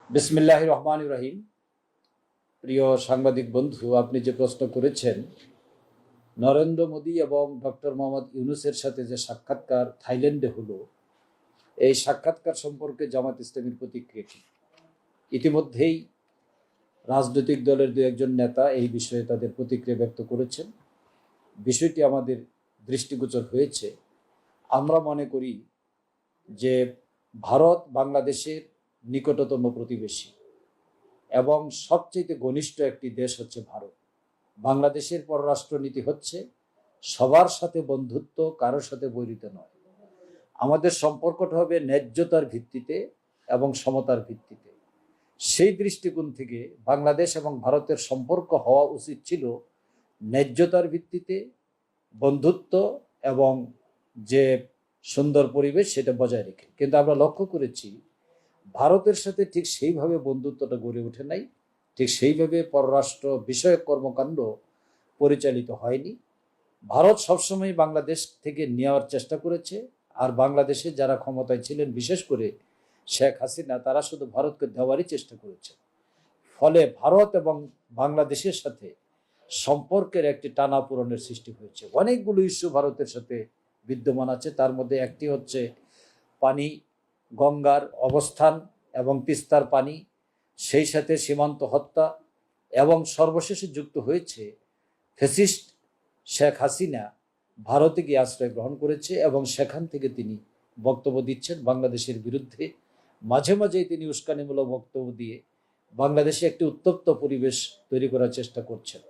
বিসমিল্লাহির রহমানির রহিম। প্রিয় সাংবাদিক বন্ধু, আপনি যে প্রশ্ন করেছেন, নরেন্দ্র মোদী এবং ডক্টর মোহাম্মদ ইউনূসের সাথে যে সাক্ষাৎকার থাইল্যান্ডে হলো, এই সাক্ষাৎকার সম্পর্কে জামাত ইসলামীর প্রতিক্রিয়া কি? ইতিমধ্যেই রাজনৈতিক দলের দু একজন নেতা এই বিষয়ে তাদের প্রতিক্রিয়া ব্যক্ত করেছেন। বিষয়টি আমাদের দৃষ্টিগোচর হয়েছে। আমরা মনে করি যে ভারত বাংলাদেশের নিকটতম প্রতিবেশী এবং সবচেয়ে ঘনিষ্ঠ একটি দেশ হচ্ছে ভারত। বাংলাদেশের পররাষ্ট্রনীতি হচ্ছে সবার সাথে বন্ধুত্ব, কারোর সাথে বৈরিতা নয়। আমাদের সম্পর্কটা হবে ন্যায্যতার ভিত্তিতে এবং সমতার ভিত্তিতে। সেই দৃষ্টিকোণ থেকে বাংলাদেশ এবং ভারতের সম্পর্ক হওয়া উচিত ছিল ন্যায্যতার ভিত্তিতে, বন্ধুত্ব এবং যে সুন্দর পরিবেশ সেটা বজায় রেখে। কিন্তু আমরা লক্ষ্য করেছি ভারতের সাথে ঠিক সেইভাবে বন্ধুত্বটা গড়ে ওঠে নাই, ঠিক সেইভাবে পররাষ্ট্র বিষয়ক কর্মকাণ্ড পরিচালিত হয়নি। ভারত সবসময় বাংলাদেশ থেকে নেওয়ার চেষ্টা করেছে, আর বাংলাদেশে যারা ক্ষমতায় ছিলেন, বিশেষ করে শেখ হাসিনা, তারা শুধু ভারতকে দেওয়ারই চেষ্টা করেছে। ফলে ভারত এবং বাংলাদেশের সাথে সম্পর্কের একটি টানাপোড়েনের সৃষ্টি হয়েছে। অনেকগুলো ইস্যু ভারতের সাথে বিদ্যমান আছে। তার মধ্যে একটি হচ্ছে পানি, গঙ্গার অবস্থান এবং তিস্তার পানি, সেই সাথে সীমান্ত হত্যা, এবং সর্বশেষে যুক্ত হয়েছে ফ্যাসিস্ট শেখ হাসিনা ভারতে গিয়ে আশ্রয় গ্রহণ করেছে এবং সেখান থেকে তিনি বক্তব্য দিচ্ছেন বাংলাদেশের বিরুদ্ধে। মাঝে মাঝেই তিনি উস্কানিমূলক বক্তব্য দিয়ে বাংলাদেশে একটি উত্তপ্ত পরিবেশ তৈরি করার চেষ্টা করছেন।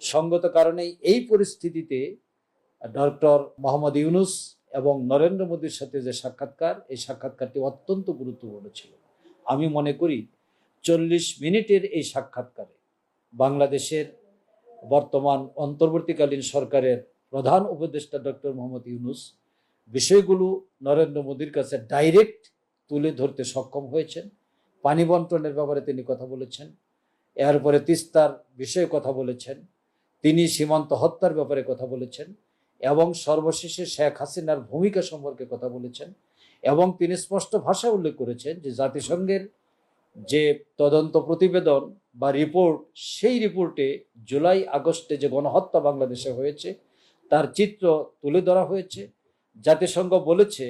সঙ্গত কারণেই এই পরিস্থিতিতে ডক্টর মোহাম্মদ ইউনূস এবং নরেন্দ্র মোদীর সাথে যে সাক্ষাৎকার, এই সাক্ষাৎকারটি অত্যন্ত গুরুত্বপূর্ণ ছিল। আমি মনে করি 40 মিনিটের এই সাক্ষাৎকারে বাংলাদেশের বর্তমান অন্তর্বর্তীকালীন সরকারের প্রধান উপদেষ্টা ডক্টর মোহাম্মদ ইউনূস বিষয়গুলো নরেন্দ্র মোদীর কাছে ডাইরেক্ট তুলে ধরতে সক্ষম হয়েছেন। পানি বন্টনের ব্যাপারে তিনি কথা বলেছেন, এরপরে তিস্তার বিষয়ে কথা বলেছেন, তিনি সীমান্ত হত্যার ব্যাপারে কথা বলেছেন, এবং সর্বশেষে শেখ হাসিনার ভূমিকা সম্পর্কে কথা বলেছেন। এবং তিনি স্পষ্ট ভাষায় উল্লেখ করেছেন যে জাতিসংঘের যে তদন্ত প্রতিবেদন বা রিপোর্ট, সেই রিপোর্টে জুলাই আগস্টে যে গণহত্যা বাংলাদেশে হয়েছে তার চিত্র তুলে ধরা হয়েছে। জাতিসংঘ বলেছে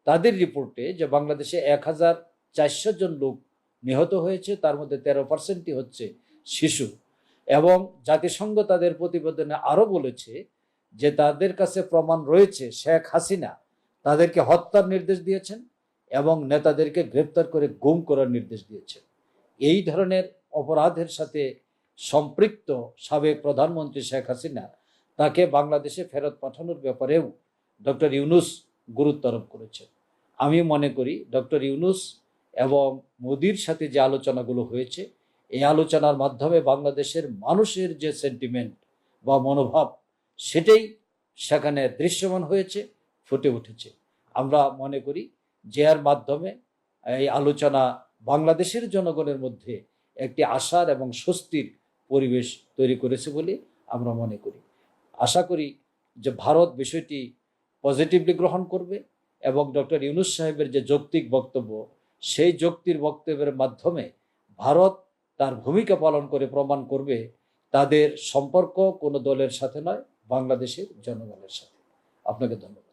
তাদের রিপোর্টে যে বাংলাদেশে 1400 জন লোক নিহত হয়েছে, তার মধ্যে 13% হচ্ছে শিশু। এবং জাতিসংঘ তাদের প্রতিবেদনে আরও বলেছে যে তাদের কাছে প্রমাণ রয়েছে শেখ হাসিনা তাদেরকে হত্যার নির্দেশ দিয়েছেন এবং নেতাদেরকে গ্রেপ্তার করে গুম করার নির্দেশ দিয়েছেন। এই ধরনের অপরাধের সাথে সম্পৃক্ত সাবেক প্রধানমন্ত্রী শেখ হাসিনা, তাকে বাংলাদেশে ফেরত পাঠানোর ব্যাপারেও ডক্টর ইউনূস গুরুত্ব আরোপ করেছেন। আমি মনে করি ডক্টর ইউনূস এবং মোদির সাথে যে আলোচনাগুলো হয়েছে, এই আলোচনার মাধ্যমে বাংলাদেশের মানুষের যে সেন্টিমেন্ট বা মনোভাব, সেটাই সেখানে দৃশ্যমান হয়েছে, ফুটে উঠেছে। আমরা মনে করি যে এর মাধ্যমে এই আলোচনা বাংলাদেশের জনগণের মধ্যে একটি আশার এবং স্বস্তির পরিবেশ তৈরি করেছে বলে আমরা মনে করি। আশা করি যে ভারত বিষয়টি পজিটিভলি গ্রহণ করবে এবং ডক্টর ইউনূস সাহেবের যে যৌক্তিক বক্তব্য, সেই যৌক্তিক বক্তব্যের মাধ্যমে ভারত তার ভূমিকা পালন করে প্রমাণ করবে তাদের সম্পর্ক কোনো দলের সাথে নয়, বাংলাদেশের জনগণের সাথে। আপনাকে ধন্যবাদ।